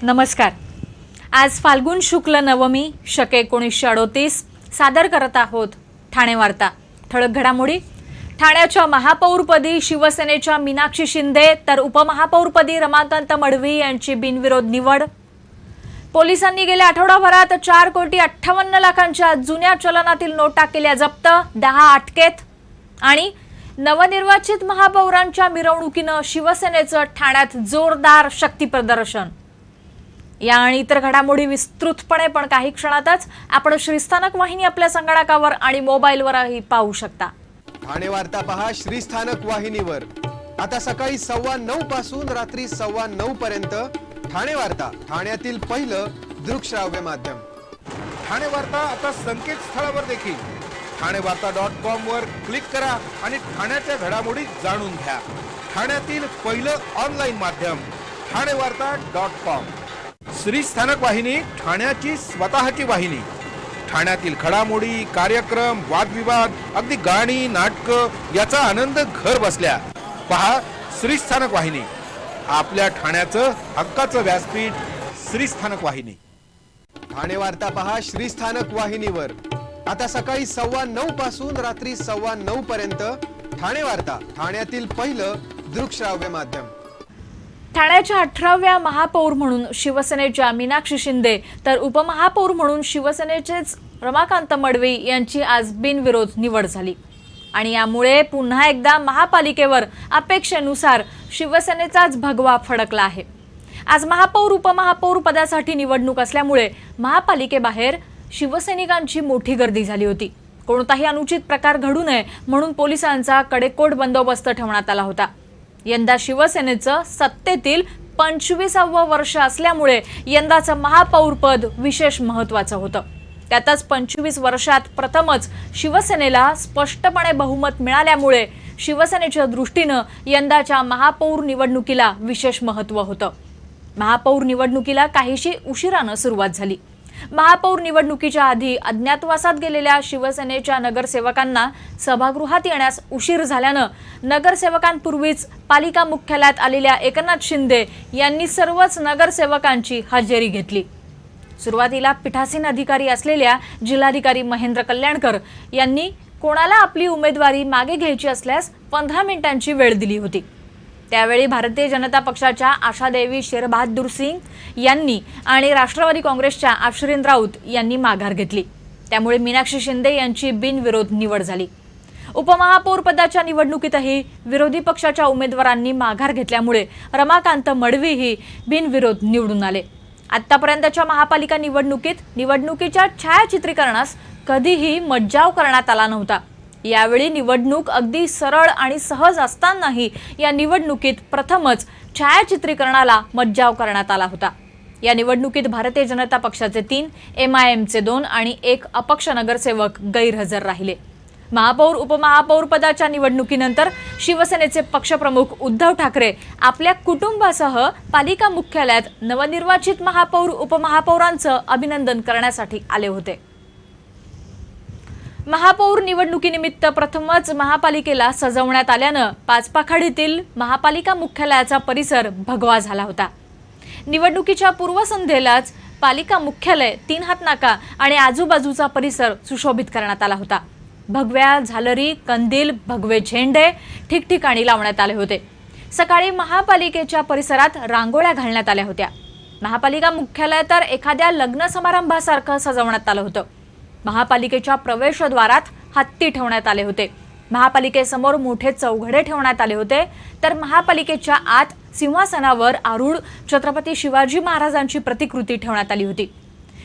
नमस्कार। आज फाल्गुन शुक्ल नवमी शके 1938 सादर करत आहोत ठाणे वार्ता। ठळक घडामोडी। ठाण्याच्या महापौरपदी शिवसेनेच्या मीनाक्षी शिंदे तर उपमहापौरपदी रमाकांत मडवी यांची बिनविरोध निवड। पोलिसांनी गेल्या आठवडाभरात 4,58,00,000च्या जुन्या चलनातील नोटा केल्या जप्त, 10 अटकेत। आणि नवनिर्वाचित महापौरांच्या मिरवणुकीनं शिवसेनेचं ठाण्यात जोरदार शक्ती प्रदर्शन। या आणि इतर घडामोडी विस्तृतपणे पण काही क्षणातच आपण श्रीस्थानक वाहिनी आपल्या संगणकावर आणि मोबाईलवरही पाहू शकता। ठाणे वार्ता पहा श्रीस्थानक वाहिनीवर। आता सकाळी 9:15 पासून रात्री 9:15 पर्यंत ठाणे वार्ता, ठाण्यातील पहिलं दृकश्राव्य माध्यम। ठाणे वार्ता आता संकेतस्थळावर देखील ठाणेवार्ता.com वर क्लिक करा आणि ठाण्याच्या घडामोडी जाणून घ्या। ठाण्यातील पहिलं ऑनलाईन माध्यम ठाणेवार्ता.com। श्रीस्थानक वाहिनी, ठाण्याची स्वतःची वाहिनी। ठाण्यातील घडामोडी, कार्यक्रम, वादविवाद, अगदी गाणी, नाटकं याचा आनंद घर बसल्या पहा श्रीस्थानक वाहिनी। आपल्या ठाण्याचं हक्काचं व्यासपीठ श्रीस्थानक वाहिनी। ठाणे वार्ता पहा श्रीस्थानक वाहिनीवर। आता सकाळी 9:15 पासून रात्री 9:15 पर्यंत ठाणे वार्ता, ठाण्यातील पहिलं दृकश्राव्य माध्यम। ठाण्याच्या 18व्या महापौर म्हणून शिवसेनेच्या मीनाक्षी शिंदे तर उपमहापौर म्हणून शिवसेनेचेच रमाकांत मडवी यांची आज बिनविरोध निवड झाली। आणि यामुळे पुन्हा एकदा महापालिकेवर अपेक्षेनुसार शिवसेनेचाच भगवा फडकला आहे। आज महापौर उपमहापौर पदासाठी निवडणूक असल्यामुळे महापालिकेबाहेर शिवसैनिकांची मोठी गर्दी झाली होती। कोणताही अनुचित प्रकार घडू नये म्हणून पोलिसांचा कडेकोट बंदोबस्त ठेवण्यात आला होता। यंदा शिवसेनेचं सत्तेतील 25वं वर्ष असल्यामुळे यंदाचं महापौर पद विशेष महत्त्वाचं होतं। त्यातच 25 वर्षात प्रथमच शिवसेनेला स्पष्टपणे बहुमत मिळाल्यामुळे शिवसेनेच्या दृष्टीनं यंदाच्या महापौर निवडणुकीला विशेष महत्त्व होतं। महापौर निवडणुकीला काहीशी उशिरानं सुरुवात झाली। महापौर निवडणुकीच्या आधी अज्ञातवासात गेलेल्या शिवसेनेच्या नगरसेवकांना सभागृहात येण्यास उशीर झाल्यानं नगरसेवकांपूर्वीच पालिका मुख्यालयात आलेल्या एकनाथ शिंदे यांनी सर्वच नगरसेवकांची हजेरी घेतली। सुरुवातीला पीठासीन अधिकारी असलेल्या जिल्हाधिकारी महेंद्र कल्याणकर यांनी कोणाला आपली उमेदवारी मागे घ्यायची असल्यास 15 मिनिटांची वेळ दिली होती। त्यावेळी भारतीय जनता पक्षाच्या आशादेवी शेरबहादूर सिंग यांनी आणि राष्ट्रवादी काँग्रेसच्या आफरीन राऊत यांनी माघार घेतली। त्यामुळे मीनाक्षी शिंदे यांची बिनविरोध निवड झाली। उपमहापौर पदाच्या निवडणुकीतही विरोधी पक्षाच्या उमेदवारांनी माघार घेतल्यामुळे रमाकांत मडवीही बिनविरोध निवडून आले। आतापर्यंतच्या महापालिका निवडणुकीच्या छायाचित्रीकरणास कधीही मज्जाव करण्यात आला नव्हता। यावेळी निवडणूक अगदी सरळ आणि सहज असतानाही या निवडणुकीत प्रथमच छायाचित्रीकरणाला मज्जाव करण्यात आला होता। या निवडणुकीत भारतीय जनता पक्षाचे 3, MIMचे 2 आणि 1 अपक्ष नगरसेवक गैरहजर राहिले। महापौर उपमहापौर पदाच्या निवडणुकीनंतर शिवसेनेचे पक्षप्रमुख उद्धव ठाकरे आपल्या कुटुंबासह पालिका मुख्यालयात नवनिर्वाचित महापौर उपमहापौरांचं अभिनंदन करण्यासाठी आले होते। महापौर निवडणुकीनिमित्त प्रथमच महापालिकेला सजवण्यात आल्यानं पाचपाखाडीतील महापालिका मुख्यालयाचा परिसर भगवा झाला होता। निवडणुकीच्या पूर्वसंध्येलाच पालिका मुख्यालय, 3 हात नाका आणि आजूबाजूचा परिसर सुशोभित करण्यात आला होता। भगव्या झालरी, कंदील, भगवे झेंडे ठिकठिकाणी लावण्यात आले होते। सकाळी महापालिकेच्या परिसरात रांगोळ्या घालण्यात आल्या होत्या। महापालिका मुख्यालय तर एखाद्या लग्न समारंभासारखं सजवण्यात आलं होतं। महापालिकेच्या प्रवेशद्वारात हत्ती ठेवण्यात आले होते। महापालिकेसमोर मोठे चौघडे ठेवण्यात आले होते, तर महापालिकेच्या आत सिंहासनावर आरूढ छत्रपती शिवाजी महाराजांची प्रतिकृती ठेवण्यात आली होती।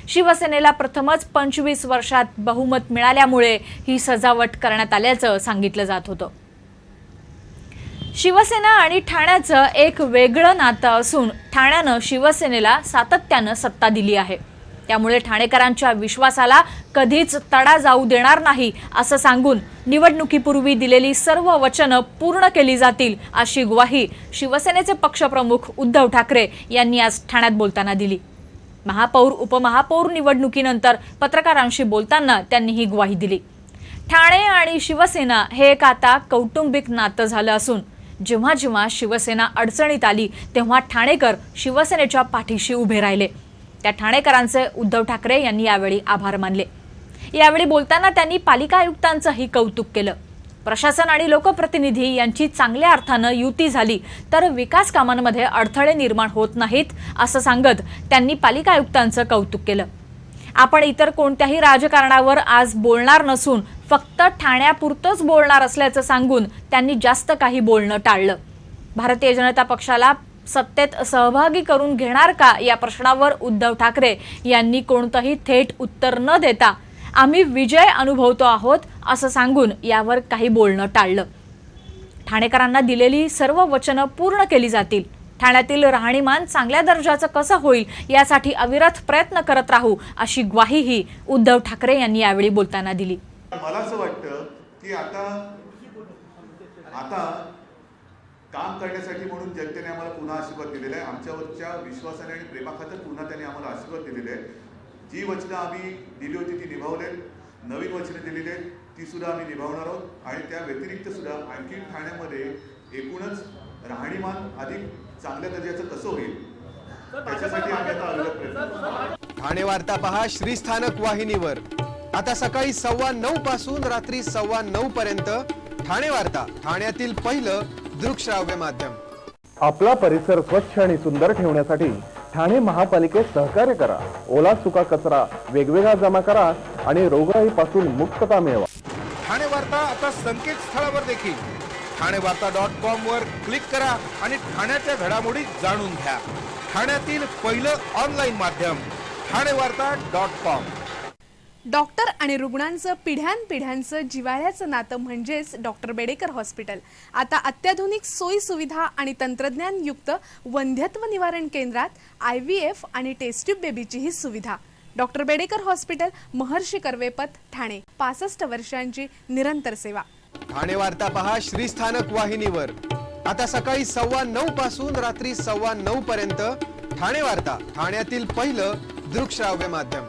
शिवसेनेला प्रथमच 25 वर्षात बहुमत मिळाल्यामुळे ही सजावट करण्यात आल्याचं सांगितलं जात होतं। शिवसेना आणि ठाण्याचं एक वेगळं नातं असून ठाण्यानं शिवसेनेला सातत्यानं सत्ता दिली आहे। त्यामुळे ठाणेकरांच्या विश्वासाला कधीच तडा जाऊ देणार नाही असं सांगून निवडणुकीपूर्वी दिलेली सर्व वचनं पूर्ण केली जातील अशी ग्वाही शिवसेनेचे पक्षप्रमुख उद्धव ठाकरे यांनी आज ठाण्यात बोलताना दिली। महापौर उपमहापौर निवडणुकीनंतर पत्रकारांशी बोलताना त्यांनी ही ग्वाही दिली। ठाणे आणि शिवसेना हे एक आता कौटुंबिक नातं झालं असून जेव्हा जेव्हा शिवसेना अडचणीत आली तेव्हा ठाणेकर शिवसेनेच्या पाठीशी उभे राहिले। त्या ठाणेकरांचे उद्धव ठाकरे यांनी यावेळी आभार मानले। यावेळी बोलताना त्यांनी पालिका आयुक्तांचंही कौतुक केलं। प्रशासन आणि लोकप्रतिनिधी यांची चांगल्या अर्थानं युती झाली तर विकास कामांमध्ये अडथळे निर्माण होत नाहीत असं सांगत त्यांनी पालिका आयुक्तांचं कौतुक केलं। आपण इतर कोणत्याही राजकारणावर आज बोलणार नसून फक्त ठाण्यापुरतंच बोलणार असल्याचं सांगून त्यांनी जास्त काही बोलणं टाळलं। भारतीय जनता पक्षाला सत्तेत सहभागी करून घेणार का या प्रश्नावर उद्धव ठाकरे यांनी कोणतंही थेट उत्तर न देता आम्ही विजय अनुभवतो आहोत असं सांगून यावर काही बोलणं टाळलं। ठाणेकरांना दिलेली सर्व वचनं पूर्ण केली जातील। ठाण्यातील राहणीमान चांगल्या दर्जाचं कसं होईल यासाठी अविरत प्रयत्न करत राहू अशी ग्वाहीही उद्धव ठाकरे यांनी यावेळी बोलताना दिली। मला असं वाटतं की आता काम करण्यासाठी म्हणून जनतेने आम्हाला पुन्हा आशीर्वाद दिलेला आहे। आमच्यावरच्या विश्वासाने आणि प्रेमाखातर पुन्हा त्यांनी आम्हाला आशीर्वाद दिलेले आहे। जी वचनं आम्ही दिली होती ती निभावले, नवीन वचनं दिलेली आहेत ती सुद्धा आम्ही निभावणार आहोत आणि त्या व्यतिरिक्त सुद्धा आणखी ठाण्यामध्ये एकूणच राहणीमान अधिक चांगल्या दर्जाचं कसं होईल त्याच्यासाठी आम्ही आता अविरत प्रयत्न करू। ठाणे वार्ता पहा श्रीस्थानक वाहिनीवर आता सकाळी 9:15 पासून रात्री 9:15 पर्यंत। ठाणे वार्ता, ठाण्यातील पहिलं दृकश्राव्य माध्यम। आपला परिसर स्वच्छ आणि सुंदर ठेवण्यासाठी ठाणे महापालिकेत सहकार्य करा। ओला सुका कचरा वेगवेगळा जमा करा आणि रोगराईपासून मुक्तता मिळवा। ठाणे वार्ता आता संकेतस्थळावर देखील ठाणेवार्ता.com वर क्लिक करा आणि ठाण्याच्या घडामोडी जाणून घ्या। ठाण्यातील पहिलं ऑनलाईन माध्यम ठाणेवार्ता.com। डॉक्टर आणि रुग्णांचं पिढ्यानपिढ्यांचं जिव्हाळ्याचं नातं म्हणजेच डॉक्टर बेडेकर हॉस्पिटल आता अत्याधुनिक सोयी सुविधा आणि तंत्रज्ञानयुक्त वंध्यत्व निवारण केंद्रात IVF आणि टेस्ट ट्यूब बेबीचीही सुविधा। डॉक्टर बेडेकर हॉस्पिटल, महर्षी कर्वेपथ, ठाणे। 65 वर्षांची निरंतर सेवा। ठाणे वार्ता पहा श्रीस्थानक वाहिनीवर आता सकाळी 9:15 पासून रात्री 9:15 पर्यंत। ठाणे वार्ता, ठाण्यातील पहिलं दृकश्राव्य माध्यम।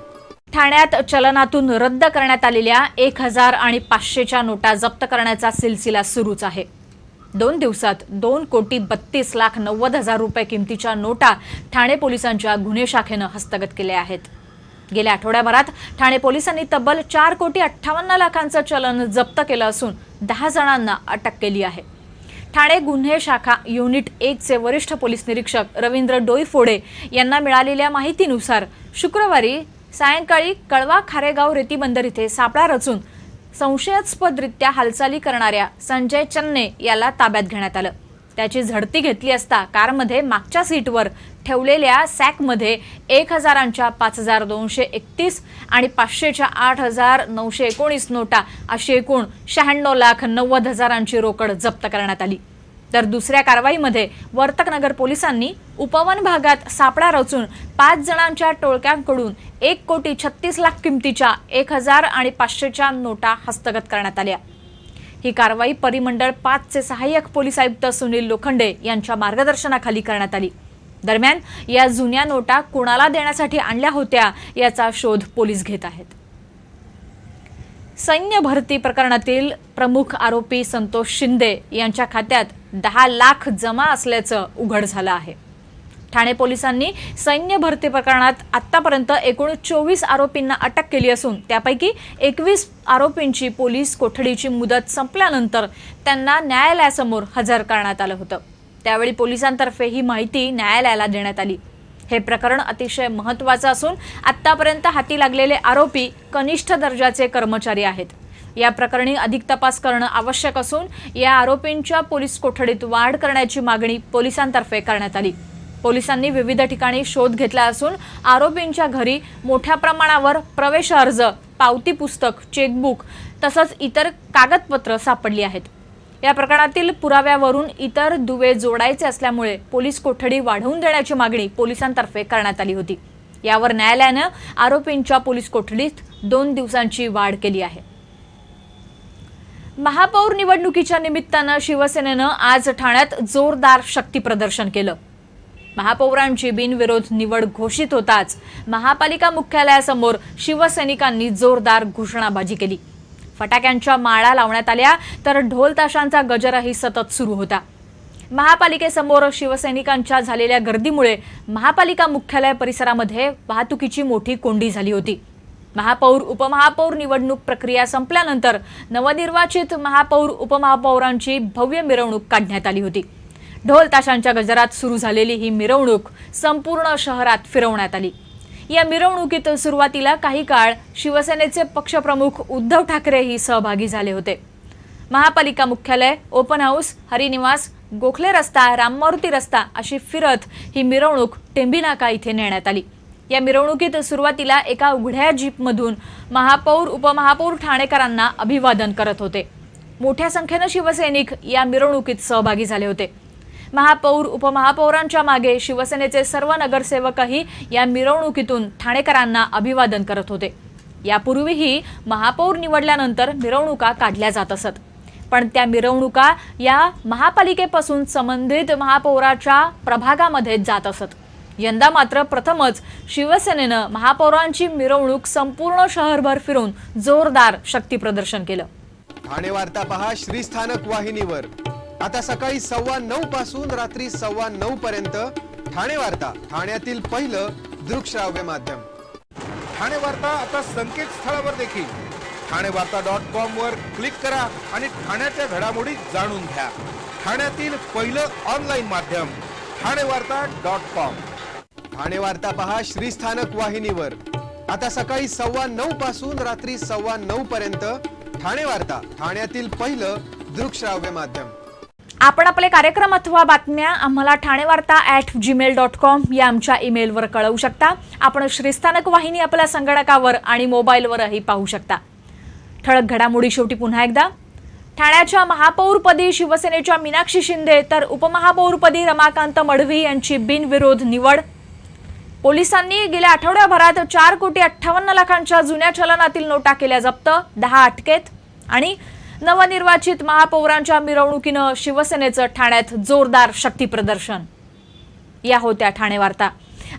ठाण्यात चलनातून रद्द करण्यात आलेल्या 1000 आणि 500च्या नोटा जप्त करण्याचा सिलसिला सुरूच आहे। 2 दिवसात 2,32,90,000 रुपये किमतीच्या नोटा ठाणे पोलिसांच्या गुन्हे शाखेनं हस्तगत केल्या आहेत। गेल्या आठवड्याभरात ठाणे पोलिसांनी तब्बल 4,58,00,000चं चलन जप्त केलं असून 10 जणांना अटक केली आहे। ठाणे गुन्हे शाखा युनिट 1 चे वरिष्ठ पोलीस निरीक्षक रवींद्र डोईफोडे यांना मिळालेल्या माहितीनुसार शुक्रवारी सायंकाळी कळवा खारेगाव रेतीबंदर इथे सापळा रचून संशयास्पदरित्या हालचाली करणाऱ्या संजय चन्ने याला ताब्यात घेण्यात आलं। त्याची झडती घेतली असता कारमध्ये मागच्या सीटवर ठेवलेल्या सॅकमध्ये 1000च्या 5,231 आणि 500च्या 8,919 नोटा अशी एकूण 96,90,000ची रोकड जप्त करण्यात आली। तर दुसऱ्या कारवाईमध्ये वर्तकनगर पोलिसांनी उपवन भागात सापळा रचून 5 जणांच्या टोळक्यांकडून 1,36,00,000 किमतीच्या 1000 आणि 500च्या नोटा हस्तगत करण्यात आल्या। ही कारवाई परिमंडळ 5 चे सहाय्यक पोलीस आयुक्त सुनील लोखंडे यांच्या मार्गदर्शनाखाली करण्यात आली। दरम्यान या जुन्या नोटा कोणाला देण्यासाठी आणल्या होत्या याचा शोध पोलीस घेत आहेत। सैन्य भरती प्रकरणातील प्रमुख आरोपी संतोष शिंदे यांच्या खात्यात 10 लाख जमा असल्याचं उघड झालं आहे। ठाणे पोलिसांनी सैन्य भरती प्रकरणात आतापर्यंत एकूण 24 आरोपींना अटक केली असून त्यापैकी 21 आरोपींची पोलीस कोठडीची मुदत संपल्यानंतर त्यांना न्यायालयासमोर हजर करण्यात आलं होतं। त्यावेळी पोलिसांतर्फे ही माहिती न्यायालयाला देण्यात आली। हे प्रकरण अतिशय महत्त्वाचं असून आतापर्यंत हाती लागलेले आरोपी कनिष्ठ दर्जाचे कर्मचारी आहेत। या प्रकरणी अधिक तपास करणं आवश्यक असून या आरोपींच्या पोलीस कोठडीत वाढ करण्याची मागणी पोलिसांतर्फे करण्यात आली। पोलिसांनी विविध ठिकाणी शोध घेतला असून आरोपींच्या घरी मोठ्या प्रमाणावर प्रवेश अर्ज, पावती पुस्तक, चेकबुक तसंच इतर कागदपत्र सापडली आहेत। या प्रकरणातील पुराव्यावरून इतर दुवे जोडायचे असल्यामुळे पोलीस कोठडी वाढवून देण्याची मागणी पोलिसांतर्फे करण्यात आली होती। यावर न्यायालयानं आरोपींच्या पोलीस कोठडीत 2 दिवसांची वाढ केली आहे। महापौर निवडणुकीच्या निमित्तानं शिवसेनेनं आज ठाण्यात जोरदार शक्ती प्रदर्शन केलं। महापौरांची बिनविरोध निवड घोषित होताच महापालिका मुख्यालयासमोर शिवसैनिकांनी जोरदार घोषणाबाजी केली। फटाक्यांच्या माळा लावण्यात आल्या तर ढोल ताशांचा गजरही सतत सुरू होता। महापालिकेसमोर शिवसैनिकांच्या झालेल्या गर्दीमुळे महापालिका मुख्यालय परिसरामध्ये वाहतुकीची मोठी कोंडी झाली होती. महापौर उपमहापौर निवडणूक प्रक्रिया संपल्यानंतर नवनिर्वाचित महापौर उपमहापौरांची भव्य मिरवणूक काढण्यात आली होती. ढोल ताशांच्या गजरात सुरू झालेली ही मिरवणूक संपूर्ण शहरात फिरवण्यात आली. या मिरवणुकीत सुरुवातीला काही काळ शिवसेनेचे पक्षप्रमुख उद्धव ठाकरेही सहभागी झाले होते. महापालिका मुख्यालय, ओपन हाऊस, हरिनिवास, गोखले रस्ता, राममारुती रस्ता अशी फिरत ही मिरवणूक टेंबी नाका इथे नेण्यात आली. या मिरवणुकीत सुरुवातीला एका उघड्या जीपमधून महापौर उपमहापौर ठाणेकरांना अभिवादन करत होते. मोठ्या संख्येने शिवसैनिक या मिरवणुकीत सहभागी झाले होते. महापौर उपमहापौरांच्या मागे शिवसेनेचे सर्व नगरसेवकही या मिरवणुकीतून ठाणेकरांना अभिवादन करत होते. यापूर्वीही महापौर निवडल्यानंतर मिरवणुका काढल्या जात असत, पण त्या मिरवणुका या महापालिकेपासून संबंधित महापौराच्या प्रभागामध्ये जात असत. यंदा मात्र प्रथमच शिवसेनेनं महापौरांची मिरवणूक संपूर्ण शहरभर फिरून जोरदार शक्ती प्रदर्शन केलं. ठाणे वार्ता पहा श्रीस्थानक वाहिनीवर. आता सकाळी 9:15 पासून रात्री 9:15 पर्यंत ठाणे वार्ता, ठाण्यातील पहिलं दृकश्राव्य माध्यम. ठाणे वार्ता आता संकेतस्थळावर देखील ठाणेवार्ता.com वर क्लिक करा आणि ठाण्याच्या घडामोडी जाणून घ्या. ठाण्यातील पहिलं ऑनलाईन माध्यम ठाणेवार्ता.com. ठाणे वार्ता पहा श्रीस्थानक वाहिनीवर. आता सकाळी 9:15 पासून रात्री 9:15 पर्यंत ठाणे वार्ता, ठाण्यातील पहिलं दृकश्राव्य माध्यम. आपण आपले कार्यक्रम अथवा बातम्या आम्हाला ठाणेवार्ता@gmail.com या आमच्या ईमेलवर कळवू शकता. आपण श्रीस्थानक वाहिनी आपल्या संगणकावर आणि मोबाईलवरही पाहू शकता. ठळक घडामोडी शेवटी पुन्हा एकदा. ठाण्याच्या महापौरपदी शिवसेनेच्या मीनाक्षी शिंदे तर उपमहापौरपदी रमाकांत मडवी यांची बिनविरोध निवड. पोलिसांनी गेल्या आठवड्याभरात 4,58,00,000च्या जुन्या चलनातील नोटा केल्या जप्त, 10 अटकेत. आणि नवनिर्वाचित महापौरांच्या मिरवणुकीनं शिवसेनेचं ठाण्यात जोरदार शक्ती प्रदर्शन. या होत्या ठाणे वार्ता.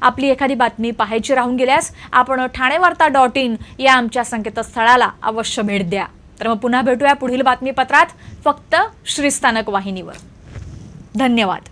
आपली एखादी बातमी पाहायची राहून गेल्यास आपण ठाणेवार्ता.in या आमच्या संकेतस्थळाला अवश्य भेट द्या. तर मग पुन्हा भेटूया पुढील बातमीपत्रात, फक्त श्रीस्थानक वाहिनीवर. धन्यवाद.